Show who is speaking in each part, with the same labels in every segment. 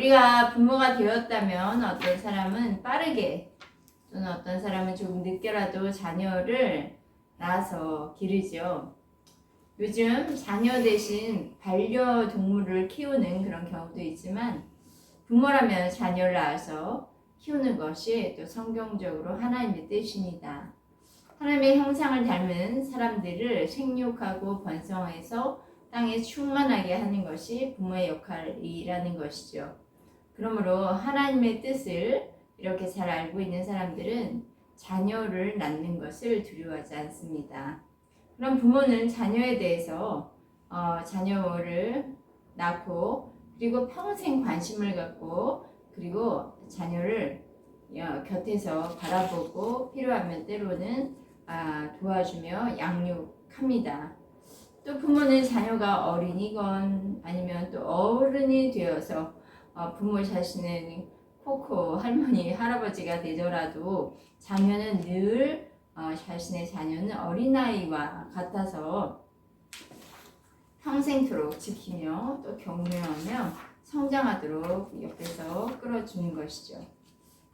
Speaker 1: 우리가 부모가 되었다면 어떤 사람은 빠르게 또는 어떤 사람은 조금 늦게라도 자녀를 낳아서 기르죠. 요즘 자녀 대신 반려동물을 키우는 그런 경우도 있지만 부모라면 자녀를 낳아서 키우는 것이 또 성경적으로 하나님의 뜻입니다. 하나님의 형상을 닮은 사람들을 생육하고 번성해서 땅에 충만하게 하는 것이 부모의 역할이라는 것이죠. 그러므로 하나님의 뜻을 이렇게 잘 알고 있는 사람들은 자녀를 낳는 것을 두려워하지 않습니다. 그럼 부모는 자녀에 대해서 자녀를 낳고 그리고 평생 관심을 갖고 그리고 자녀를 곁에서 바라보고 필요하면 때로는 도와주며 양육합니다. 또 부모는 자녀가 어린이건 아니면 또 어른이 되어서 부모 자신은 코코 할머니 할아버지가 되더라도 자녀는 늘 자신의 자녀는 어린아이와 같아서 평생토록 지키며 또 격려하며 성장하도록 옆에서 끌어주는 것이죠.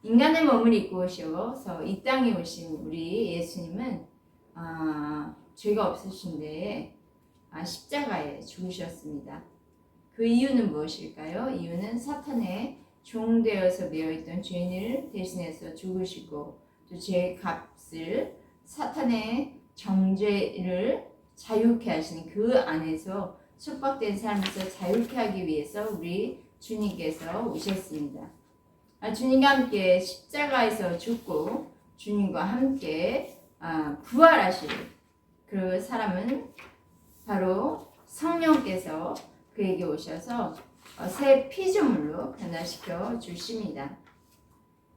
Speaker 1: 인간의 몸을 입고 오셔서 이 땅에 오신 우리 예수님은 죄가 없으신데 십자가에 죽으셨습니다. 그 이유는 무엇일까요? 이유는 사탄의 종되어서 매어있던 죄인을 대신해서 죽으시고 또 죄의 값을 사탄의 정죄를 자유케 하시는 그 안에서束縛된 삶에서 자유케 하기 위해서 우리 주님께서 오셨습니다. 주님과 함께 십자가에서 죽고 주님과 함께 부활하실 그 사람은 바로 성령께서 그에게 오셔서 새 피조물로 변화시켜 주십니다.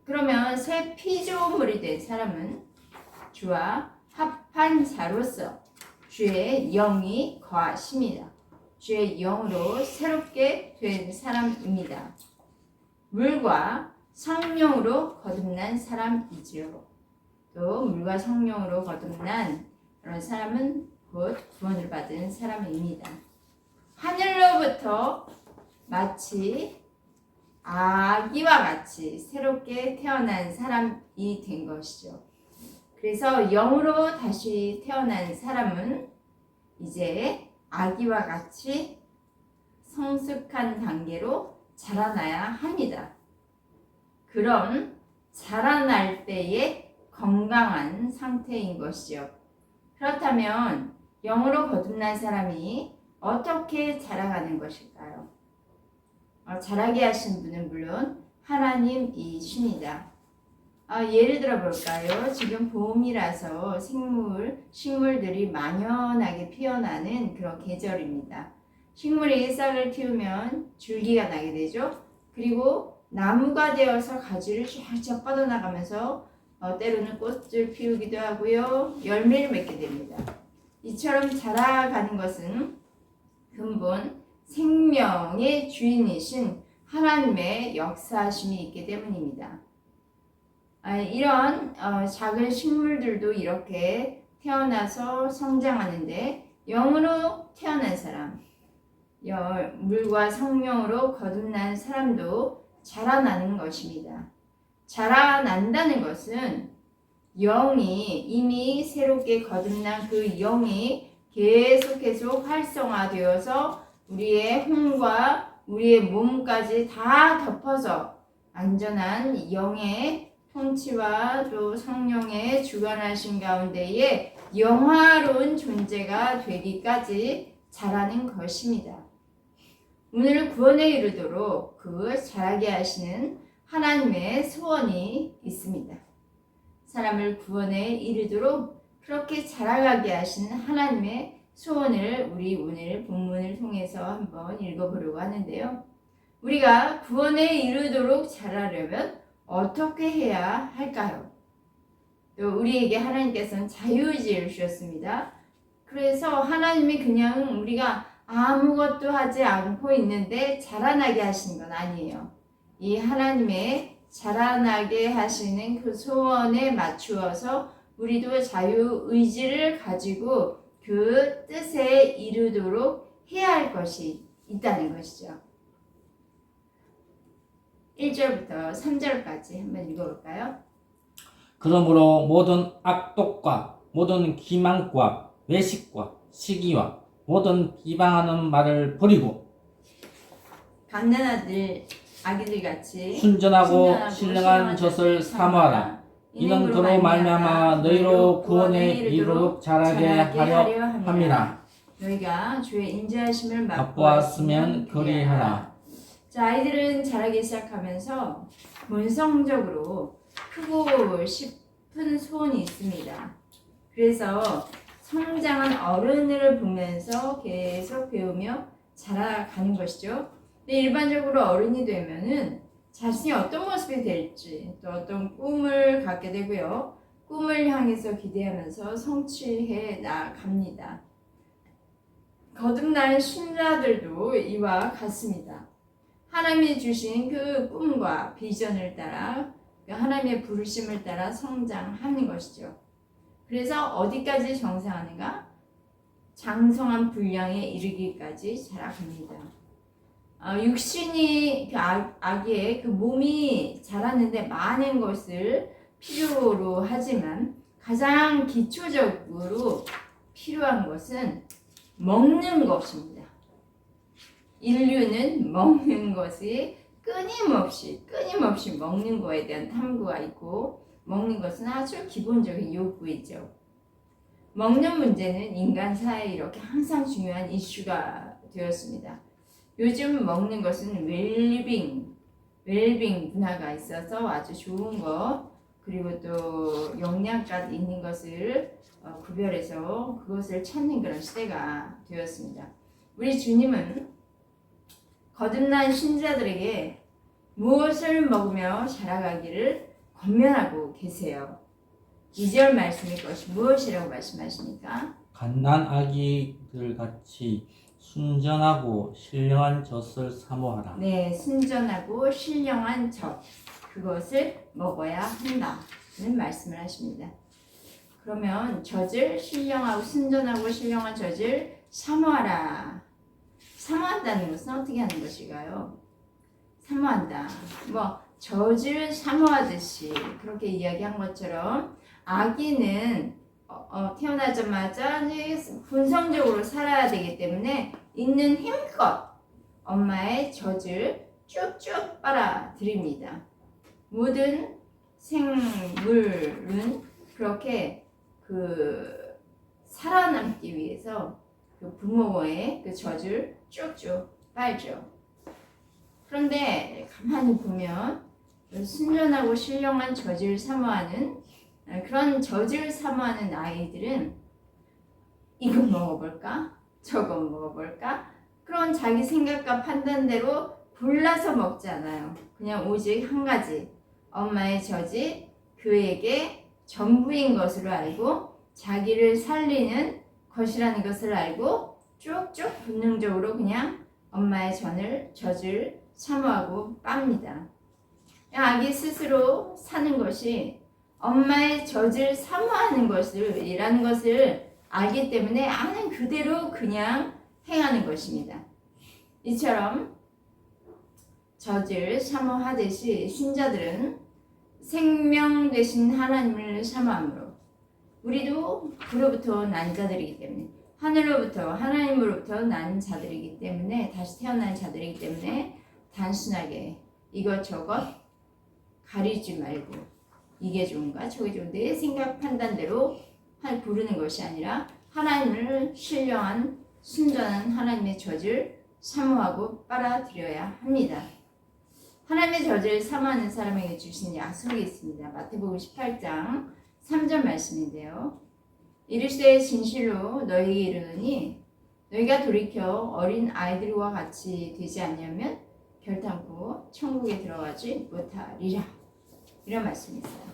Speaker 1: 그러면 새 피조물이 된 사람은 주와 합한 자로서 주의 영이 거하십니다. 주의 영으로 새롭게 된 사람입니다. 물과 성령으로 거듭난 사람이지요. 또 물과 성령으로 거듭난 그런 사람은 곧 구원을 받은 사람입니다. 하늘로부터 마치 아기와 같이 새롭게 태어난 사람이 된 것이죠. 그래서 영으로 다시 태어난 사람은 이제 아기와 같이 성숙한 단계로 자라나야 합니다. 그럼 자라날 때의 건강한 상태인 것이죠. 그렇다면 영으로 거듭난 사람이 어떻게 자라가는 것일까요? 자라게 하신 분은 물론 하나님이십니다. 예를 들어 볼까요? 지금 봄이라서 식물들이 만연하게 피어나는 그런 계절입니다. 식물이 싹을 틔우면 줄기가 나게 되죠. 그리고 나무가 되어서 가지를 쫙쫙 뻗어나가면서 때로는 꽃을 피우기도 하고요. 열매를 맺게 됩니다. 이처럼 자라가는 것은 근본 생명의 주인이신 하나님의 역사하심이 있기 때문입니다. 이런 작은 식물들도 이렇게 태어나서 성장하는데 영으로 태어난 사람, 물과 성령으로 거듭난 사람도 자라나는 것입니다. 자라난다는 것은 영이 이미 새롭게 거듭난 그 영이 계속 활성화되어서 우리의 혼과 우리의 몸까지 다 덮어서 안전한 영의 통치와 또 성령의 주관하신 가운데에 영화로운 존재가 되기까지 자라는 것입니다. 오늘 구원에 이르도록 그 자라게 하시는 하나님의 소원이 있습니다. 사람을 구원에 이르도록 그렇게 자라가게 하시는 하나님의 소원을 우리 오늘 본문을 통해서 한번 읽어보려고 하는데요. 우리가 구원에 이르도록 자라려면 어떻게 해야 할까요? 또 우리에게 하나님께서는 자유의지를 주셨습니다. 그래서 하나님이 그냥 우리가 아무것도 하지 않고 있는데 자라나게 하시는 건 아니에요. 이 하나님의 자라나게 하시는 그 소원에 맞추어서 우리도 자유의지를 가지고 그 뜻에 이르도록 해야 할 것이 있다는 것이죠. 1절부터 3절까지 한번 읽어볼까요?
Speaker 2: 그러므로 모든 악독과 모든 기만과 외식과 시기와 모든 비방하는 말을 버리고
Speaker 1: 갓난아들 아기들 같이
Speaker 2: 순전하고 신령한 젖을 사모하라. 이는 그로 말미암아 너희로 구원에 이르도록 자라게 하려 함이라.
Speaker 1: 너희가 주의 인자하심을
Speaker 2: 맛보았으면 그리하라.
Speaker 1: 자, 아이들은 자라기 시작하면서 본성적으로 크고 싶은 소원이 있습니다. 그래서 성장한 어른을 보면서 계속 배우며 자라가는 것이죠. 근데 일반적으로 어른이 되면은 자신이 어떤 모습이 될지 또 어떤 꿈을 갖게 되고요. 꿈을 향해서 기대하면서 성취해 나갑니다. 거듭난 신자들도 이와 같습니다. 하나님이 주신 그 꿈과 비전을 따라 하나님의 부르심을 따라 성장하는 것이죠. 그래서 어디까지 정상하는가? 장성한 분량에 이르기까지 자라갑니다. 육신이 그 아기의 그 몸이 자라는데 많은 것을 필요로 하지만 가장 기초적으로 필요한 것은 먹는 것입니다. 인류는 먹는 것이 끊임없이 먹는 거에 대한 탐구가 있고 먹는 것은 아주 기본적인 요구이죠. 먹는 문제는 인간 사회에 이렇게 항상 중요한 이슈가 되었습니다. 요즘 먹는 것은 웰빙 문화가 있어서 아주 좋은 것 그리고 또 영양가 있는 것을 구별해서 그것을 찾는 그런 시대가 되었습니다. 우리 주님은 거듭난 신자들에게 무엇을 먹으며 자라가기를 권면하고 계세요. 2절 말씀일 것이 무엇이라고 말씀하십니까?
Speaker 2: 갓난 아기들 같이 순전하고 신령한 젖을 사모하라.
Speaker 1: 네, 순전하고 신령한 젖 그것을 먹어야 한다는 말씀을 하십니다. 그러면 젖을 신령하고 순전하고 신령한 젖을 사모하라. 사모한다는 것은 어떻게 하는 것일까요? 사모한다. 젖을 사모하듯이 그렇게 이야기한 것처럼 아기는 태어나자마자 본성적으로 살아야 되기 때문에 있는 힘껏 엄마의 젖을 쭉쭉 빨아들입니다. 모든 생물은 그렇게 살아남기 위해서 그 부모의 그 젖을 쭉쭉 빨죠. 그런데 가만히 보면 순전하고 신령한 젖을 사모하는 그런 젖을 사모하는 아이들은 이거 먹어볼까? 저거 먹어볼까? 그런 자기 생각과 판단대로 골라서 먹지 않아요. 그냥 오직 한 가지 엄마의 젖이 그에게 전부인 것으로 알고 자기를 살리는 것이라는 것을 알고 쭉쭉 본능적으로 그냥 엄마의 젖을 사모하고 빱니다. 아기 스스로 사는 것이 엄마의 젖을 사모하는 것이라는 것을 알기 때문에 아는 그대로 그냥 행하는 것입니다. 이처럼 젖을 사모하듯이 신자들은 생명 되신 하나님을 사모함으로 우리도 그로부터 난 자들이기 때문에 하늘로부터 하나님으로부터 난 자들이기 때문에 다시 태어난 자들이기 때문에 단순하게 이것저것 가리지 말고 이게 좋은가 저게 좋은가 내 생각 판단대로 부르는 것이 아니라 하나님을 신령한 순전한 하나님의 젖을 사모하고 빨아들여야 합니다. 하나님의 젖을 사모하는 사람에게 주신 약속이 있습니다. 마태복음 18장 3절 말씀인데요. 이르시되 진실로 너희에게 이르노니 너희가 돌이켜 어린 아이들과 같이 되지 않으면 결탄코 천국에 들어가지 못하리라. 이런 말씀이 있어요.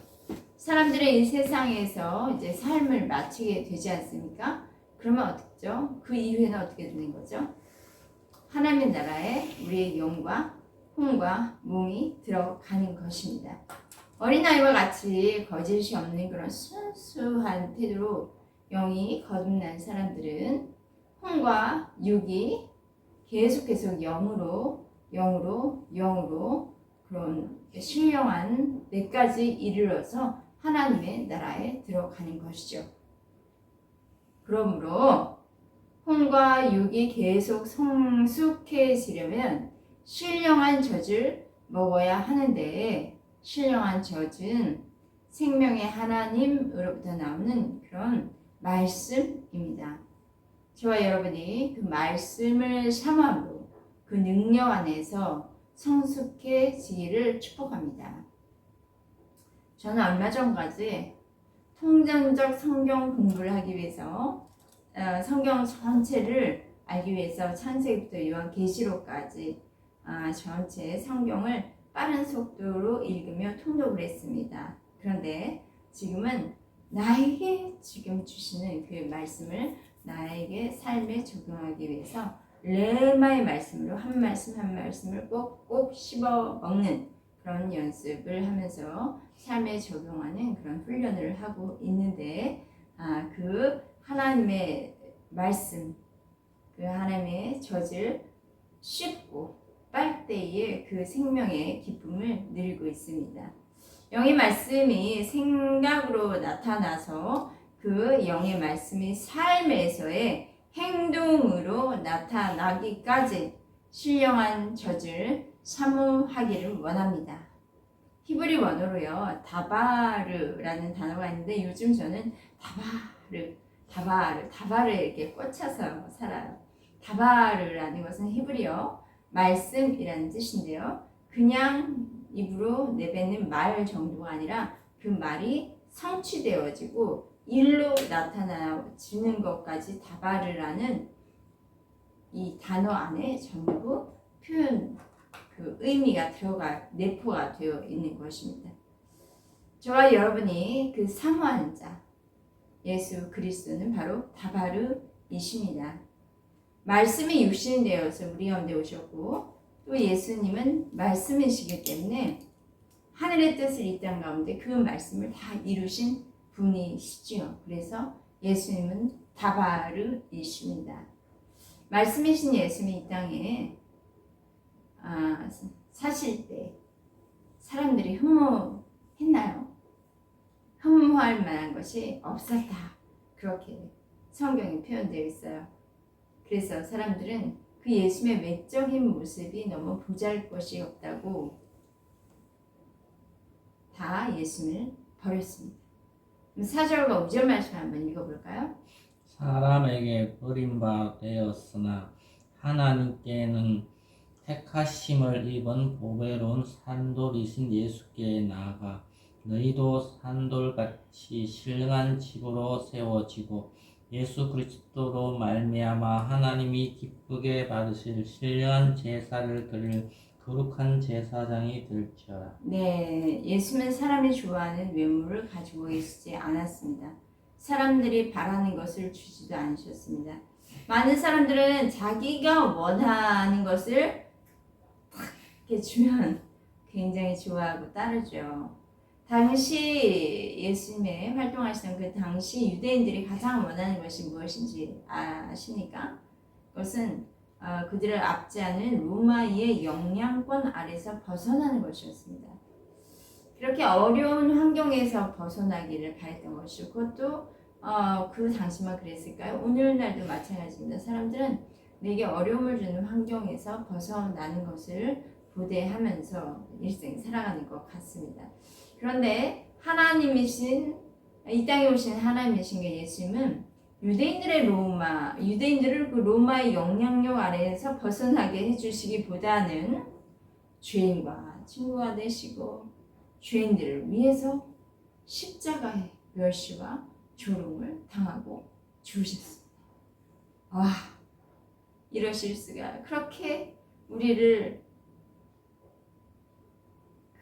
Speaker 1: 사람들은 이 세상에서 이제 삶을 마치게 되지 않습니까? 그러면 어떻죠? 그 이후에는 어떻게 되는 거죠? 하나님의 나라에 우리의 영과 혼과 몸이 들어가는 것입니다. 어린아이와 같이 거짓이 없는 그런 순수한 태도로 영이 거듭난 사람들은 혼과 육이 계속 영으로 그런 신령한 때까지 이르러서 하나님의 나라에 들어가는 것이죠. 그러므로 혼과 육이 계속 성숙해지려면 신령한 젖을 먹어야 하는데, 신령한 젖은 생명의 하나님으로부터 나오는 그런 말씀입니다. 저와 여러분이 그 말씀을 사모함으로 그 능력 안에서 성숙해지기를 축복합니다. 저는 얼마 전까지 통전적 성경 공부를 하기 위해서 성경 전체를 알기 위해서 창세기부터 요한계시록까지 전체 성경을 빠른 속도로 읽으며 통독을 했습니다. 그런데 지금은 나에게 지금 주시는 그 말씀을 나에게 삶에 적용하기 위해서 레마의 말씀으로 한 말씀 한 말씀을 꼭꼭 씹어 먹는 그런 연습을 하면서 삶에 적용하는 그런 훈련을 하고 있는데, 그 하나님의 말씀, 그 하나님의 젖을 씹고 빨대의 그 생명의 기쁨을 누리고 있습니다. 영의 말씀이 생각으로 나타나서 그 영의 말씀이 삶에서의 행동으로 나타나기까지 신령한 젖을 사모하기를 원합니다. 히브리 원어로요, 다바르라는 단어가 있는데 요즘 저는 다바르에 이렇게 꽂혀서 살아요. 다바르라는 것은 히브리어 말씀이라는 뜻인데요. 그냥 입으로 내뱉는 말 정도가 아니라 그 말이 성취되어지고 일로 나타나지는 것까지 다바르라는 이 단어 안에 전부 표현, 그 의미가 내포가 되어 있는 것입니다. 저와 여러분이 그 사모하는 자, 예수 그리스도는 바로 다바르이십니다. 말씀이 육신이 되어서 우리 가운데 오셨고, 또 예수님은 말씀이시기 때문에 하늘의 뜻을 이 땅 가운데 그 말씀을 다 이루신 분이시지요. 그래서 예수님은 다바르이십니다. 말씀이신 예수님이 이 땅에 사실 때 사람들이 흠모했나요? 흠모할 만한 것이 없었다. 그렇게 성경에 표현되어 있어요. 그래서 사람들은 그 예수님의 외적인 모습이 너무 보잘것이 없다고 다 예수님을 버렸습니다. 4절과 5절 말씀 한번 읽어볼까요?
Speaker 2: 사람에게 버림받았으나 하나님께는 택하심을 입은 보배로운 산돌이신 예수께 나아가 너희도 산돌같이 신령한 집으로 세워지고 예수 그리스도로 말미암아 하나님이 기쁘게 받으실 신령한 제사를 드릴 거룩한 제사장이 될지어다.
Speaker 1: 네, 예수는 사람이 좋아하는 외모를 가지고 계시지 않았습니다. 사람들이 바라는 것을 주지도 않으셨습니다. 많은 사람들은 자기가 원하는 것을 이렇게 주면 굉장히 좋아하고 따르죠. 당시 예수님의 활동하시던 그 당시 유대인들이 가장 원하는 것이 무엇인지 아십니까? 그것은 그들을 압제하는 로마의 영향권 아래서 벗어나는 것이었습니다. 그렇게 어려운 환경에서 벗어나기를 바랬던 것이고, 그것도 그 당시만 그랬을까요? 오늘날도 마찬가지입니다. 사람들은 내게 어려움을 주는 환경에서 벗어나는 것을 고대하면서 일생 살아가는 것 같습니다. 그런데 이 땅에 오신 하나님이신 게 예수님은 유대인들을 그 로마의 영향력 아래에서 벗어나게 해주시기보다는 죄인과 친구가 되시고 죄인들을 위해서 십자가의 멸시와 조롱을 당하고 죽으셨습니다. 와, 이러실 수가. 그렇게 우리를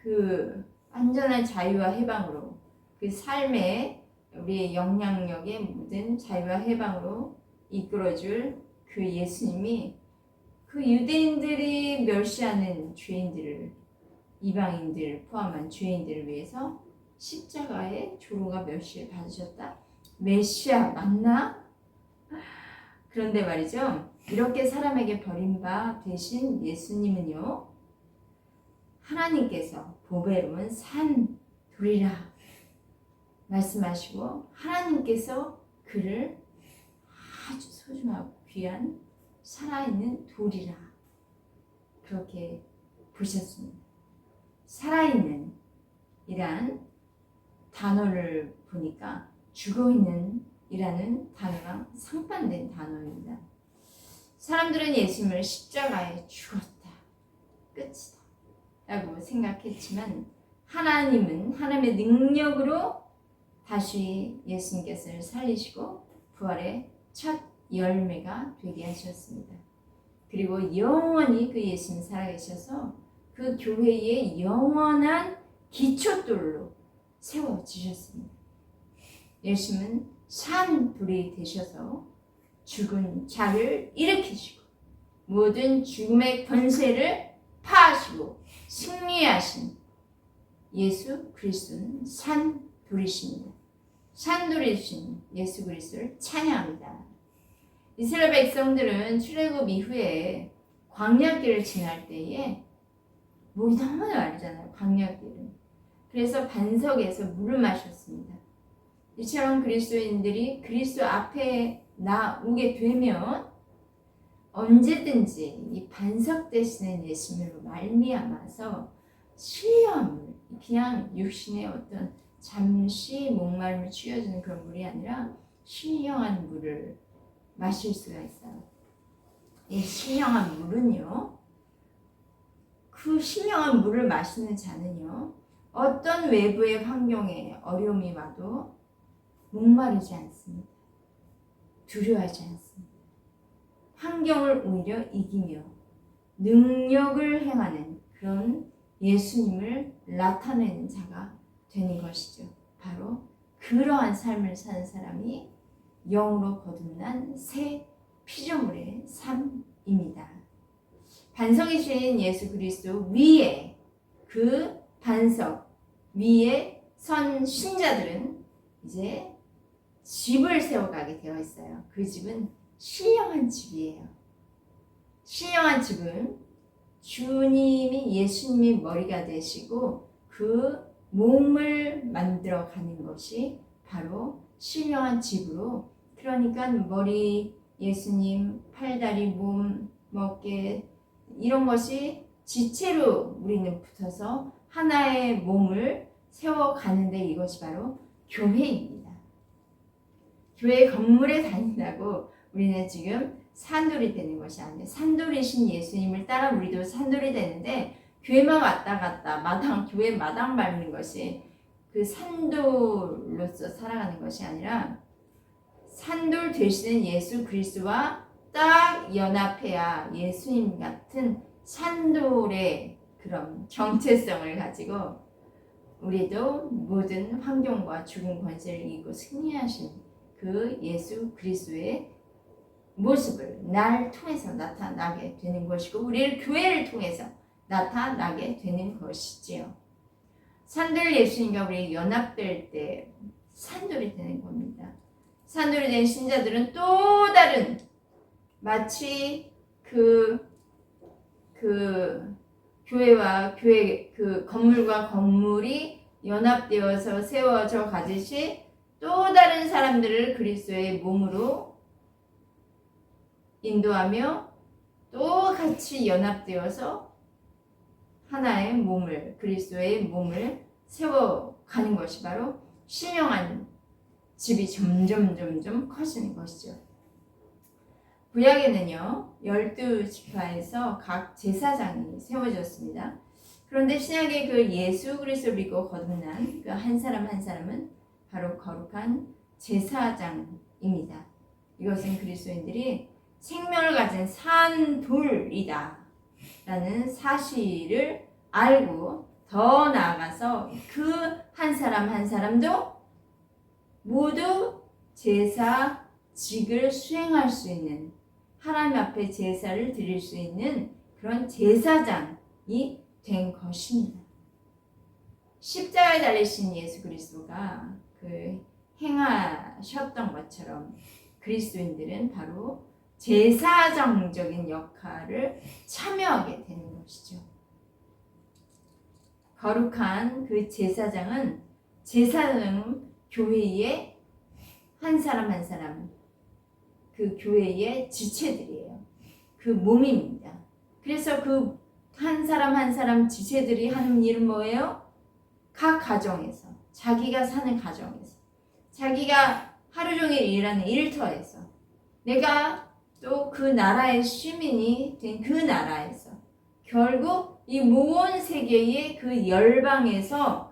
Speaker 1: 그 완전한 자유와 해방으로, 그 삶의 우리의 영향력에 묻은 자유와 해방으로 이끌어줄 그 예수님이 그 유대인들이 멸시하는 죄인들을, 이방인들을 포함한 죄인들을 위해서 십자가의 조롱과 멸시를 받으셨다. 메시아 맞나? 그런데 말이죠, 이렇게 사람에게 버림바 되신 예수님은요, 하나님께서 보배로운 산 돌이라 말씀하시고 하나님께서 그를 아주 소중하고 귀한 살아있는 돌이라 그렇게 보셨습니다. 살아있는 이란 단어를 보니까 죽어있는 이라는 단어랑 상반된 단어입니다. 사람들은 예수님을 십자가에 죽었다, 끝이다 라고 생각했지만 하나님은 하나님의 능력으로 다시 예수님께서 살리시고 부활의 첫 열매가 되게 하셨습니다. 그리고 영원히 그 예수님 살아계셔서 그 교회의 영원한 기초돌로 세워지셨습니다. 예수님은 산돌이 되셔서 죽은 자를 일으키시고 모든 죽음의 권세를 파하시고 승리하신 예수 그리스도는 산돌이십니다. 산돌이신 예수 그리스도를 찬양합니다. 이스라엘 백성들은 출애굽 이후에 광야길을 지날 때에 목이 너무 마르잖아요. 광야길은. 그래서 반석에서 물을 마셨습니다. 이처럼 그리스도인들이 그리스도 앞에 나오게 되면 언제든지 이 반석 되시는 예수님으로 말미암아서 신령한 물, 그냥 육신의 어떤 잠시 목마름을 취해주는 그런 물이 아니라 신령한 물을 마실 수가 있어요. 이 신령한 물은요, 그 신령한 물을 마시는 자는요, 어떤 외부의 환경에 어려움이 와도 목마르지 않습니다. 두려워하지 않습니다. 환경을 오히려 이기며 능력을 행하는 그런 예수님을 나타내는 자가 되는 것이죠. 바로 그러한 삶을 사는 사람이 영으로 거듭난 새 피조물의 삶입니다. 반석이신 예수 그리스도 위에 그 반석 위에 선 신자들은 이제 집을 세워가게 되어 있어요. 그 집은 신령한 집이에요. 신령한 집은 주님이 예수님이 머리가 되시고 그 몸을 만들어 가는 것이 바로 신령한 집으로, 그러니까 머리, 예수님, 팔다리, 몸, 어깨 이런 것이 지체로 우리는 붙어서 하나의 몸을 세워가는데 이것이 바로 교회입니다. 교회 건물에 다닌다고 우리는 지금 산돌이 되는 것이 아니에요. 산돌이신 예수님을 따라 우리도 산돌이 되는데 교회만 왔다 갔다 교회 마당 밟는 것이 그 산돌로서 살아가는 것이 아니라 산돌 되시는 예수 그리스도와 딱 연합해야 예수님 같은 산돌의 그런 정체성을 가지고 우리도 모든 환경과 죽은 권세를 이기고 승리하신 그 예수 그리스도의 모습을 날 통해서 나타나게 되는 것이고 우리를 교회를 통해서 나타나게 되는 것이지요. 산돌 예수님과 우리 연합될 때 산돌이 되는 겁니다. 산돌이 된 신자들은 또 다른 마치 그 교회와 교회 그 건물과 건물이 연합되어서 세워져 가듯이 또 다른 사람들을 그리스도의 몸으로 인도하며 또 같이 연합되어서 하나의 몸을, 그리스도의 몸을 세워가는 것이 바로 신령한 집이 점점 커지는 것이죠. 구약에는요 12지파에서 각 제사장이 세워졌습니다. 그런데 신약의 그 예수 그리스도를 믿고 거듭난 그 한 사람 한 사람은 바로 거룩한 제사장입니다. 이것은 그리스도인들이 생명을 가진 산돌이다 라는 사실을 알고 더 나아가서 그 한 사람 한 사람도 모두 제사직을 수행할 수 있는, 하나님 앞에 제사를 드릴 수 있는 그런 제사장이 된 것입니다. 십자가에 달리신 예수 그리스도가 그 행하셨던 것처럼 그리스도인들은 바로 제사장적인 역할을 참여하게 되는 것이죠. 거룩한 그 제사장은 교회의 한 사람 한 사람 그 교회의 지체들이에요. 그 몸입니다. 그래서 그 한 사람 한 사람 지체들이 하는 일은 뭐예요? 각 가정에서 자기가 사는 가정에서 자기가 하루 종일 일하는 일터에서 내가 또 그 나라의 시민이 된 그 나라에서 결국 이 모든 세계의 그 열방에서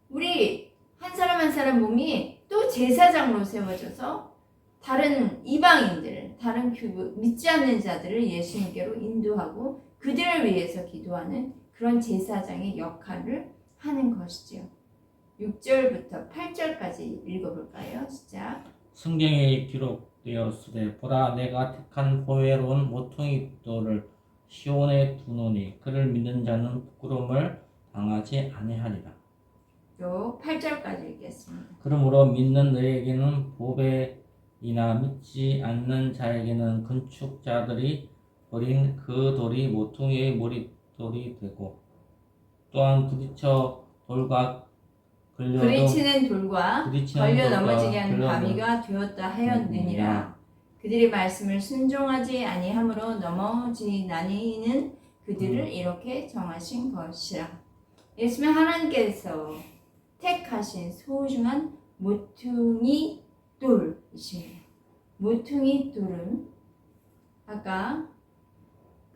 Speaker 1: 우리 한 사람 한 사람 몸이 또 제사장으로 세워져서 다른 이방인들, 다른 믿지 않는 자들을 예수님께로 인도하고 그들을 위해서 기도하는 그런 제사장의 역할을 하는 것이죠. 6절부터 8절까지 읽어볼까요? 시작.
Speaker 2: 성경에 기록되었으되 보라 내가 택한 보배로운 모퉁이돌을 시온에 두노니 그를 믿는 자는 부끄러움을 당하지 아니하리라.
Speaker 1: 또 8절까지 읽겠습니다.
Speaker 2: 그러므로 믿는 너에게는 보배이나 믿지 않는 자에게는 건축자들이 버린 그 돌이 모퉁이의 머릿돌이 되고 또한 부딪혀 돌과 걸려도
Speaker 1: 부딪히는 돌과 걸려 넘어지게 하는
Speaker 2: 걸려
Speaker 1: 바위가 되었다 하였느니라. 그들의 말씀을 순종하지 아니함으로 넘어지나니는 그들을 이렇게 정하신 것이라. 예수님 하나님께서 택하신 소중한 모퉁이 돌이십니다. 모퉁이 돌은 아까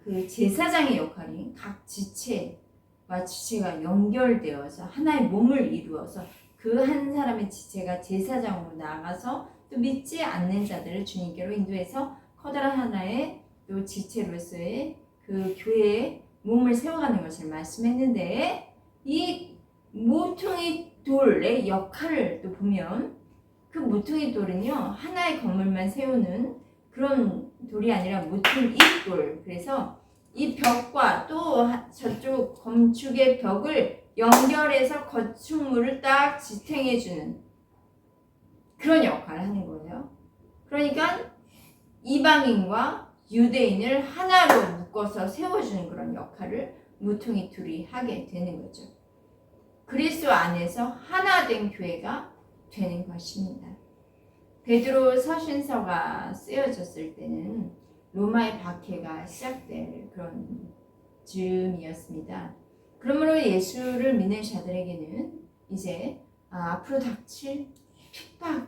Speaker 1: 그 제사장의 역할이 각 지체와 지체가 연결되어서 하나의 몸을 이루어서 그 한 사람의 지체가 제사장으로 나아가서 또 믿지 않는 자들을 주님께로 인도해서 커다란 하나의 또 지체로서의 그 교회의 몸을 세워가는 것을 말씀했는데 이 모퉁이 돌의 역할을 또 보면 그 모퉁이 돌은요 하나의 건물만 세우는 그런 돌이 아니라 모퉁이 돌. 그래서 이 벽과 또 저쪽 건축의 벽을 연결해서 건축물을 딱 지탱해주는 그런 역할을 하는 거예요. 그러니까 이방인과 유대인을 하나로 묶어서 세워주는 그런 역할을 모퉁이 돌이 하게 되는 거죠. 그리스도 안에서 하나 된 교회가 되는 것입니다. 베드로 서신서가 쓰여졌을 때는 로마의 박해가 시작될 그런 즈음이었습니다. 그러므로 예수를 믿는 자들에게는 이제 앞으로 닥칠 핍박,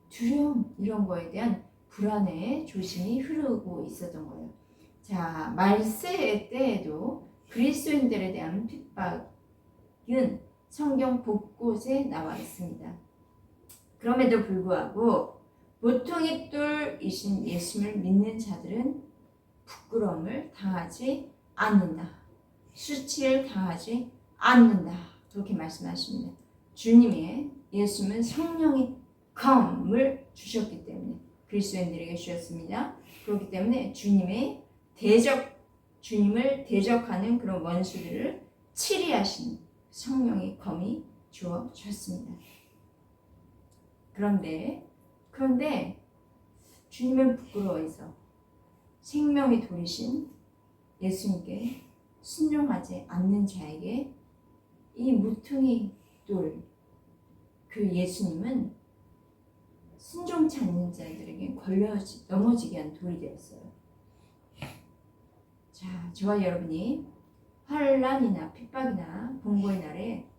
Speaker 1: 두려움 이런 거에 대한 불안의 조짐이 흐르고 있었던 거예요. 자, 말세 때에도 그리스도인들에 대한 핍박은 성경 곳곳에 나와 있습니다. 그럼에도 불구하고 모퉁이돌이신 예수를 믿는 자들은 부끄러움을 당하지 않는다. 수치를 당하지 않는다. 그렇게 말씀하십니다. 주님의 예수는 성령의 검을 주셨기 때문에 그리스도인들에게 주셨습니다. 그렇기 때문에 주님을 대적하는 그런 원수들을 치리하신 성령의 검이 주어졌습니다. 그런데 주님을 부끄러워해서 생명의 돌이신 예수님께 순종하지 않는 자에게 이 모퉁이 돌, 그 예수님은 순종치 않는 자들에게 넘어지게 한 돌이 되었어요. 자, 저와 여러분이 환난이나 핍박이나 공고의 날에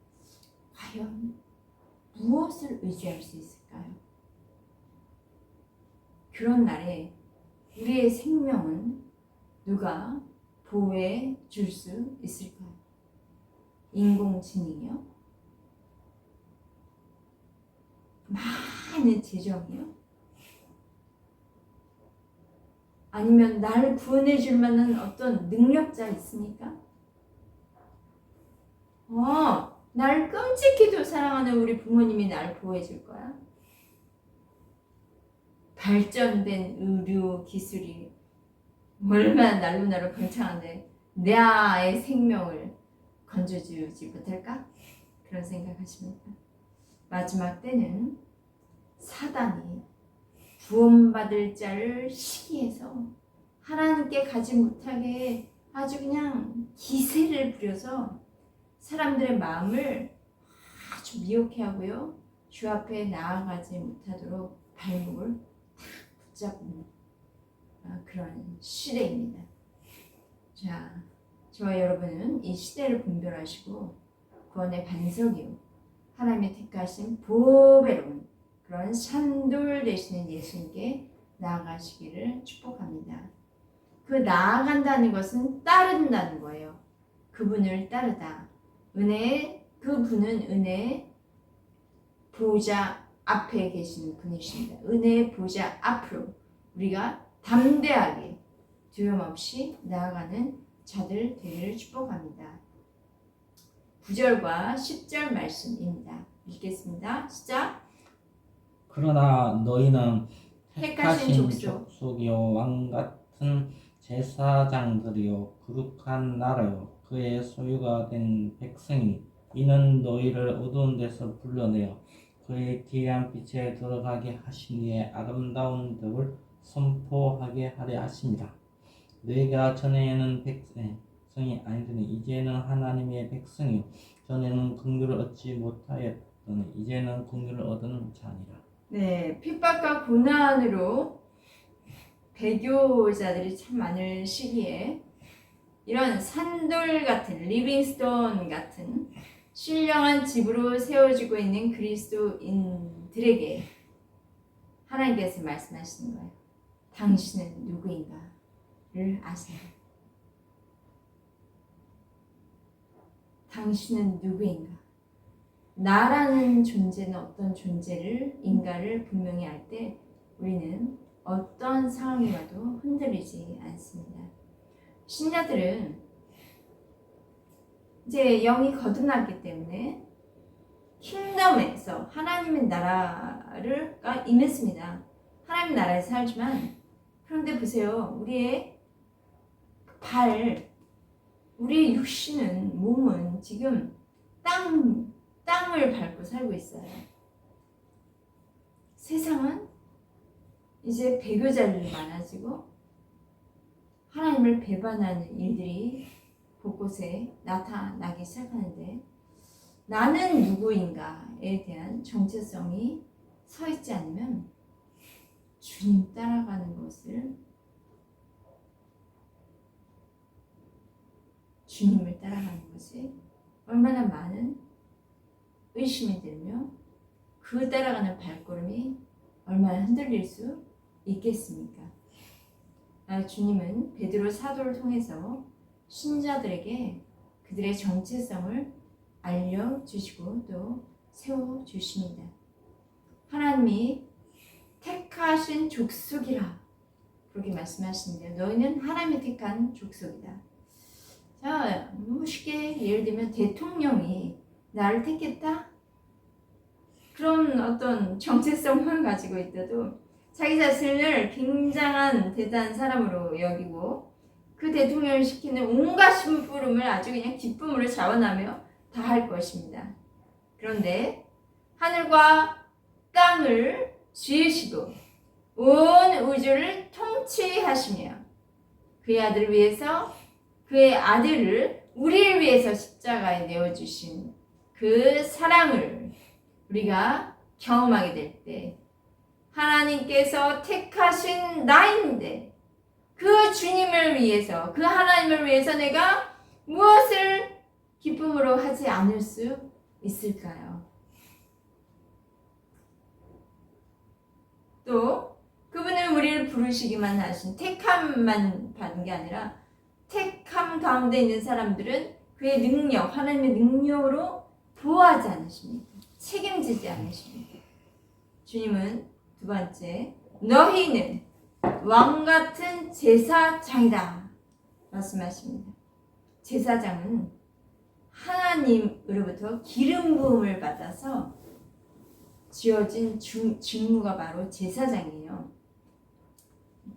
Speaker 1: 과연 무엇을 의지할 수 있을까요? 그런 날에 우리의 생명은 누가 보호해 줄 수 있을까요? 인공지능이요? 많은 재정이요? 아니면 나를 구원해 줄 만한 어떤 능력자 있습니까? 나를 끔찍히도 사랑하는 우리 부모님이 나를 보호해 줄 거야? 발전된 의료 기술이 얼마나 날로 번창한데 나의 생명을 건져주지 못할까? 그런 생각하십니까? 마지막 때는 사단이 구원받을 자를 시기해서 하나님께 가지 못하게 아주 그냥 기세를 부려서 사람들의 마음을 아주 미혹해 하고요. 주 앞에 나아가지 못하도록 발목을 탁 붙잡는 그런 시대입니다. 자, 저와 여러분은 이 시대를 분별하시고 구원의 반석이요 하나님의 택하신 보배로운 그런 산돌 되시는 예수님께 나아가시기를 축복합니다. 그 나아간다는 것은 따른다는 거예요. 그분을 따르다. 그분은 은혜의 보좌 앞에 계시는 분이십니다. 은혜의 보좌 앞으로 우리가 담대하게 두려움 없이 나아가는 자들 되기를 축복합니다. 9절과 10절 말씀입니다. 읽겠습니다. 시작.
Speaker 2: 그러나 너희는
Speaker 1: 택하신
Speaker 2: 택하신
Speaker 1: 족속,
Speaker 2: 족속이요 왕같은 제사장들이요 거룩한 나라요 그의 소유가 된 백성이 이는 너희를 어두운 데서 불러내어 그의 기이한 빛에 들어가게 하시니에 아름다운 덕을 선포하게 하려 하십니다. 너희가 전에는 백성이 아니더니 이제는 하나님의 백성이요 전에는 긍휼을 얻지 못하였더니 이제는 긍휼을 얻는 자니라.
Speaker 1: 네, 핍박과 고난으로 배교자들이 참 많을 시기에 이런 산돌 같은 리빙스톤 같은 신령한 집으로 세워지고 있는 그리스도인들에게 하나님께서 말씀하시는 거예요. 당신은 누구인가를 아세요? 당신은 누구인가? 나라는 존재는 어떤 존재를 인가를 분명히 알 때 우리는 어떤 상황이 와도 흔들리지 않습니다. 신자들은 이제 영이 거듭났기 때문에 킹덤에서 하나님의 나라가 임했습니다. 하나님 나라에 살지만 그런데 보세요. 우리의 우리의 육신은 몸은 지금 땅을 밟고 살고 있어요. 세상은 이제 배교자들이 많아지고 하나님을 배반하는 일들이 곳곳에 나타나기 시작하는데 나는 누구인가에 대한 정체성이 서 있지 않으면 주님 따라가는 것을 주님을 따라가는 것이 얼마나 많은 의심이 들며 그 따라가는 발걸음이 얼마나 흔들릴 수 있겠습니까? 주님은 베드로 사도를 통해서 신자들에게 그들의 정체성을 알려주시고 또 세워주십니다. 하나님이 택하신 족속이라 그렇게 말씀하시는데요. 너희는 하나님이 택한 족속이다. 자, 쉽게 예를 들면 대통령이 나를 택했다? 그런 어떤 정체성만 가지고 있어도 자기 자신을 굉장한 대단한 사람으로 여기고 그 대통령을 시키는 온갖 심부름을 아주 그냥 기쁨으로 자원하며 다 할 것입니다. 그런데 하늘과 땅을 지으시고 온 우주를 통치하시며 그의 아들을 위해서 그의 아들을 우리를 위해서 십자가에 내어주신 그 사랑을 우리가 경험하게 될 때 하나님께서 택하신 나인데 그 주님을 위해서 그 하나님을 위해서 내가 무엇을 기쁨으로 하지 않을 수 있을까요? 또 그분은 우리를 부르시기만 하신 택함만 받은 게 아니라 택함 가운데 있는 사람들은 그의 능력, 하나님의 능력으로 보호하지 않으십니다. 책임지지 않으십니다. 주님은 두 번째, 너희는 왕같은 제사장이다 말씀하십니다. 제사장은 하나님으로부터 기름 부음을 받아서 지어진 직무가 바로 제사장이에요.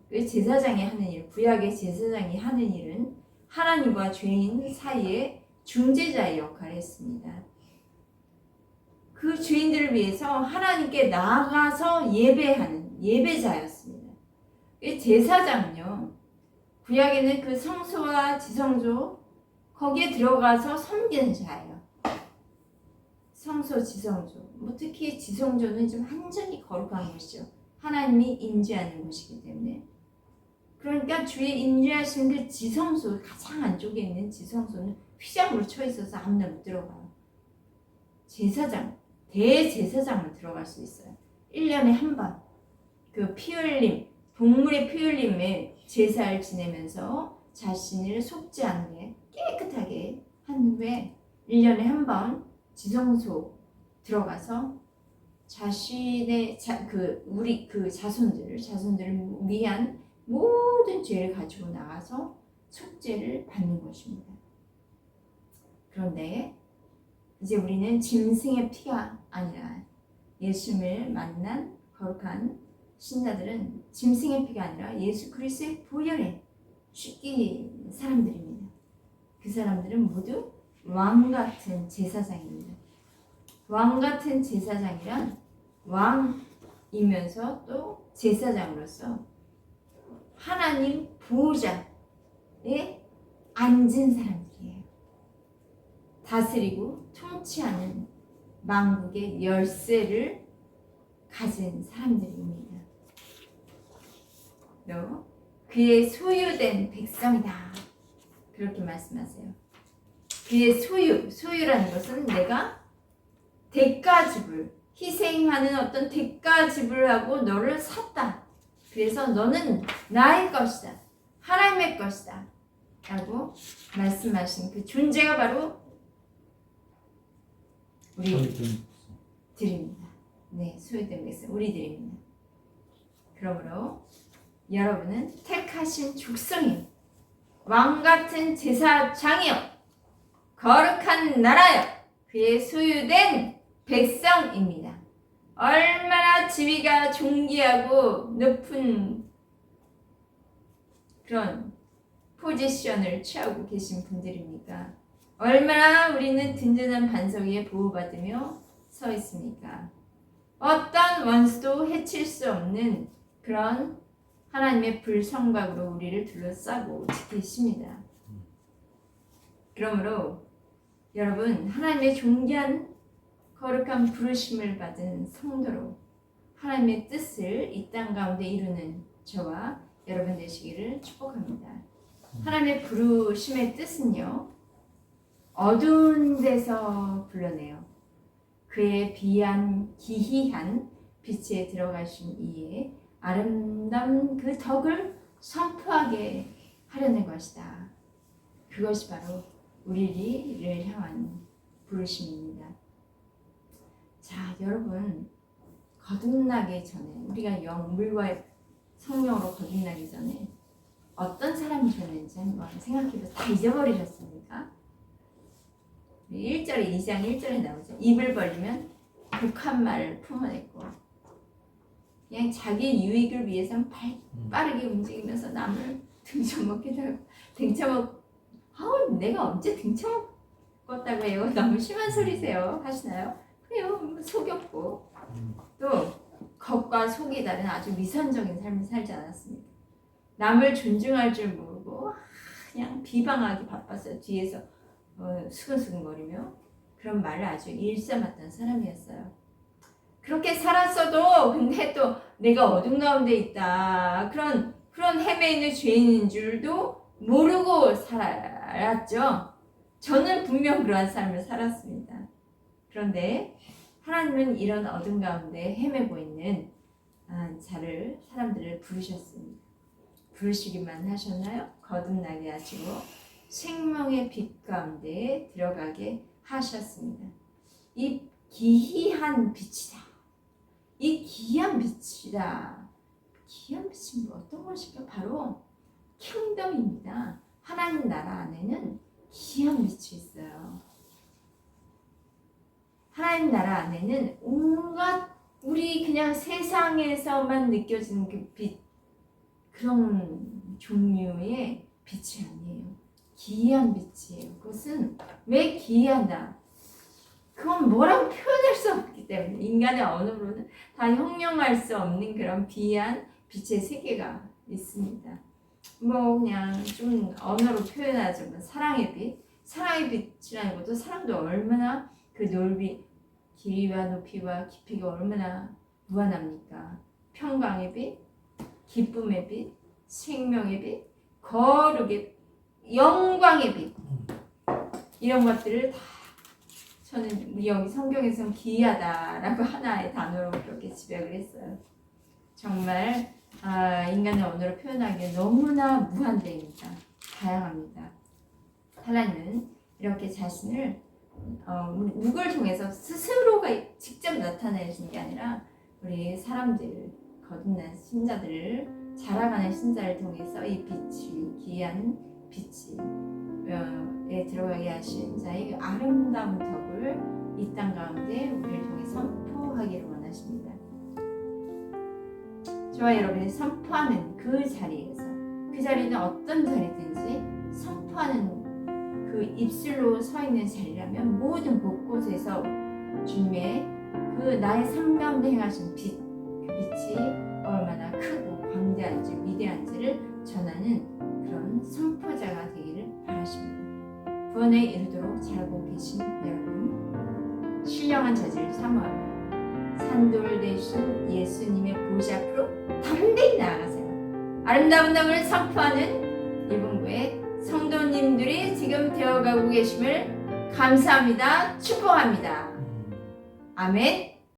Speaker 1: 그 제사장이 하는 일, 구약의 제사장이 하는 일은 하나님과 죄인 사이에 중재자의 역할을 했습니다. 그 죄인들을 위해서 하나님께 나아가서 예배하는 예배자였습니다. 제사장은요, 구약에는 그 성소와 지성소 거기에 들어가서 섬기는 자예요. 성소, 지성소. 뭐 특히 지성소는 좀 완전히 거룩한 곳이죠. 하나님이 임재하는 곳이기 때문에. 그러니까 주의 임재하신 그 지성소, 가장 안쪽에 있는 지성소는 휘장으로 쳐 있어서 아무나 못 들어가요. 제사장, 대제사장만 들어갈 수 있어요. 1년에 한 번. 그 피 흘림, 동물의 피 흘림에 제사를 지내면서 자신을 속지 않게 깨끗하게 한 후에 1년에 한 번 지성소 들어가서 자신의 우리 자손들을 위한 모든 죄를 가지고 나가서 속죄를 받는 것입니다. 그런데 이제 우리는 짐승의 피가 아니라 예수님을 만난 거룩한 신자들은 짐승의 피가 아니라 예수 그리스도의 보혈에 씻긴 사람들입니다. 그 사람들은 모두 왕 같은 제사장입니다. 왕 같은 제사장이란 왕이면서 또 제사장으로서 하나님 보호자에 앉은 사람들이에요. 다스리고 통치하는 만국의 열쇠를 가진 사람들입니다. 너 그의 소유된 백성이다. 그렇게 말씀하세요. 그의 소유라는 것은 내가 대가지불, 희생하는 어떤 대가지불을 하고 너를 샀다. 그래서 너는 나의 것이다. 하나님의 것이다. 라고 말씀하신 그 존재가 바로 우리들입니다. 네, 소유된 백성, 우리들입니다. 그러므로 여러분은 택하신 족속이요, 왕같은 제사장이요, 거룩한 나라요, 그의 소유된 백성입니다. 얼마나 지위가 존귀하고 높은 그런 포지션을 취하고 계신 분들입니까? 얼마나 우리는 든든한 반석 위에 보호받으며 서 있습니까? 어떤 원수도 해칠 수 없는 그런 하나님의 불성각으로 우리를 둘러싸고 지키십니다. 그러므로 여러분, 하나님의 존귀한 거룩한 부르심을 받은 성도로 하나님의 뜻을 이 땅 가운데 이루는 저와 여러분 되시기를 축복합니다. 하나님의 부르심의 뜻은요, 어두운 데서 불러내요 그의 기이한 빛에 들어가신 이의 아름다운 그 덕을 선포하게 하려는 것이다. 그것이 바로 우리를 향한 부르심입니다. 자, 여러분, 거듭나기 전에, 우리가 물과 성령으로 거듭나기 전에 어떤 사람이셨는지 한번 생각해보세요. 다 잊어버리셨습니까? 1절에 2장 1절에 나오죠. 입을 벌리면 독한 말을 품어냈고, 그냥 자기 유익을 위해서 빠르게 움직이면서 남을 등쳐먹기도 하고, 내가 언제 등쳐먹었다고 해요? 너무 심한 소리세요 하시나요? 그래요, 속였고, 또 겉과 속이 다른 아주 위선적인 삶을 살지 않았습니까? 남을 존중할 줄 모르고 그냥 비방하기 바빴어요. 뒤에서 수근수근거리며 그런 말을 아주 일삼았던 사람이었어요. 그렇게 살았어도 근데 또 내가 어둠 가운데 있다, 그런 헤매이는 죄인인 줄도 모르고 살았죠. 저는 분명 그러한 삶을 살았습니다. 그런데 하나님은 이런 어둠 가운데 헤매고 있는 사람들을 부르셨습니다. 부르시기만 하셨나요? 거듭나게 하시고 생명의 빛 가운데 들어가게 하셨습니다. 이 기이한 빛이다. 이 기이한 빛이다. 기이한 빛은 어떤 것일까? 바로 킹덤입니다. 하나님 나라 안에는 기이한 빛이 있어요. 하나님 나라 안에는 온갖 우리 그냥 세상에서만 느껴지는 그 빛, 그런 종류의 빛이 아니에요. 기이한 빛이에요. 그것은 왜 기이하다? 그건 뭐라고 표현할 수 없기 때문에, 인간의 언어로는 다 형용할 수 없는 그런 비한 빛의 세계가 있습니다. 뭐 그냥 좀 언어로 표현하자면 사랑의 빛, 사랑의 빛이라는 것도 사랑도 얼마나 그 넓이, 길이와 높이와 깊이가 얼마나 무한합니까? 평강의 빛, 기쁨의 빛, 생명의 빛, 거룩의 빛, 영광의 빛, 이런 것들을 다 저는 우리 여기 성경에서는 기이하다라고 하나의 단어로 그렇게 지적을 했어요. 정말 인간의 언어로 표현하기에 너무나 무한대입니다. 다양합니다. 하나님은 이렇게 자신을 누구를 통해서 스스로가 직접 나타내신 게 아니라 우리 사람들, 거듭난 신자들을 자라가는 신자를 통해서 이 빛이, 기이한 빛이 에 들어가게 하신 자의 그 아름다운 덕을 이 땅 가운데 우리를 통해 선포하기를 원하십니다. 저와 여러분이 선포하는 그 자리에서, 그 자리는 어떤 자리든지 선포하는 그 입술로 서 있는 자리라면 모든 곳곳에서 주님의 그 나의 삶 가운데 행하신 빛, 그 빛이 얼마나 크고 광대한지 위대한지를 전하는 그런 선포자가 되기를 바라십니다. 구원에 이르도록 자라고 계신 여러분, 신령한 저지를 사모하며 산돌 되신 예수님의 보좌 앞으로 담대히 나아가세요. 아름다운 덕을 선포하는 일본교회 성도님들이 지금 되어가고 계심을 감사합니다. 축복합니다. 아멘.